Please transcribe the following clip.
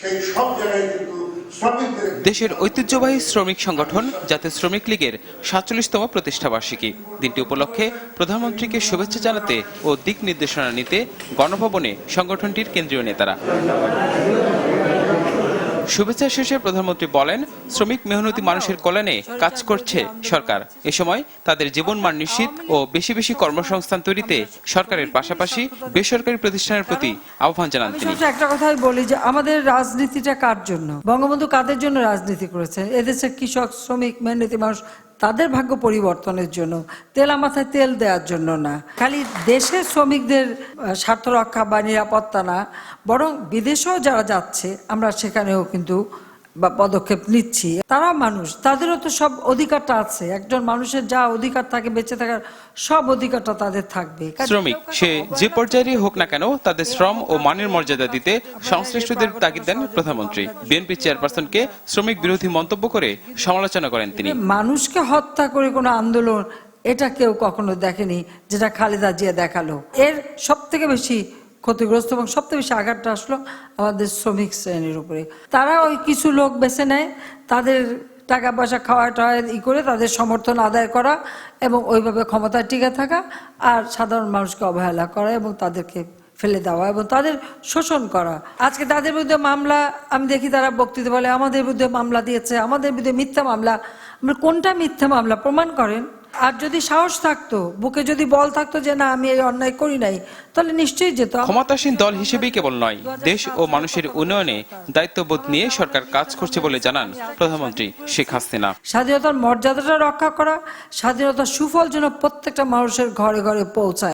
সেই সব জায়গায় কিন্তু শ্রমিকদের দেশের ঐতিহ্যবাহী শ্রমিক সংগঠন জাতীয় শ্রমিক লীগের ৪৭তম প্রতিষ্ঠাবার্ষিকী দিনটি উপলক্ষে প্রধানমন্ত্রীকে শুভেচ্ছা জানাতে ও দিক নির্দেশনা নিতে গণভবনে সংগঠনটির কেন্দ্রীয় নেতারা। শুভেচ্ছা শেষে প্রধানমন্ত্রী বলেন, শ্রমিক মেহনতি মানুষের কল্যাণে কাজ করছে সরকার। এ সময় তাদের জীবনমান নিশ্চিত ও বেশি বেশি কর্মসংস্থান তৈরিতে সরকারের পাশাপাশি বেসরকারি প্রতিষ্ঠানের প্রতি আহ্বান জানান তিনি। একটা কথাই বলি যে আমাদের রাজনীতিটা কার জন্য, বঙ্গবন্ধু কাদের জন্য রাজনীতি করেছেন? এদেশের কৃষক, শ্রমিক, মেহনতি মানুষ, তাদের ভাগ্য পরিবর্তনের জন্য, তেলা মাথায় তেল দেওয়ার জন্য না। খালি দেশের শ্রমিকদের স্বার্থ রক্ষা বা নিরাপত্তা না, বরং বিদেশেও যারা যাচ্ছে আমরা সেখানেও কিন্তু পদক্ষেপ নিচ্ছি। তারা মানুষ, তাদেরও তো সব অধিকারটা আছে। একজন মানুষের যা অধিকার থাকে বেঁচে থাকার, সব অধিকারটা তাদের থাকবে। শ্রমিক সে যে পর্যায়েরই হোক না কেন তাদের শ্রম ও মানের মর্যাদা দিতে সংশ্লিষ্টদের তাগিদ দেন প্রধানমন্ত্রী। বিএনপি চেয়ারপারসনকে শ্রমিক বিরোধী মন্তব্য করে সমালোচনা করেন তিনি। মানুষকে হত্যা করে কোনো আন্দোলন এটা কেউ কখনো দেখেনি, যেটা খালেদা জিয়া দেখালো। এর সব থেকে বেশি ক্ষতিগ্রস্ত এবং সবচেয়ে বেশি আঘাতটা আসলো আমাদের শ্রমিক শ্রেণীর উপরে। তারা ওই কিছু লোক বেছে নেয়, তাদের টাকা পয়সা খাওয়া করে তাদের সমর্থন আদায় করা এবং ওইভাবে ক্ষমতায় টিকে থাকা, আর সাধারণ মানুষকে অবহেলা করা এবং তাদেরকে ফেলে দেওয়া এবং তাদের শোষণ করা। আজকে তাদের বিরুদ্ধে মামলা, আমি দেখি তারা বক্তৃতা বলে আমাদের বিরুদ্ধে মামলা দিয়েছে, আমাদের বিরুদ্ধে মিথ্যা মামলা। আমরা কোনটা মিথ্যা মামলা প্রমাণ করেন। আর যদি সাহস থাকতো, বুকে যদি বল থাকতো যে না আমি এই অন্যায় করি নাই, তাহলে নিশ্চয়ই যেত। ক্ষমতাসীন দল হিসেবেই কেবল নয়, দেশ ও মানুষের উন্নয়নে দায়িত্ববোধ নিয়ে সরকার কাজ করছে বলে জানান প্রধানমন্ত্রী শেখ হাসিনা। স্বাধীনতার মর্যাদাটা রক্ষা করা, স্বাধীনতার সুফল যেন প্রত্যেকটা মানুষের ঘরে ঘরে পৌঁছায়।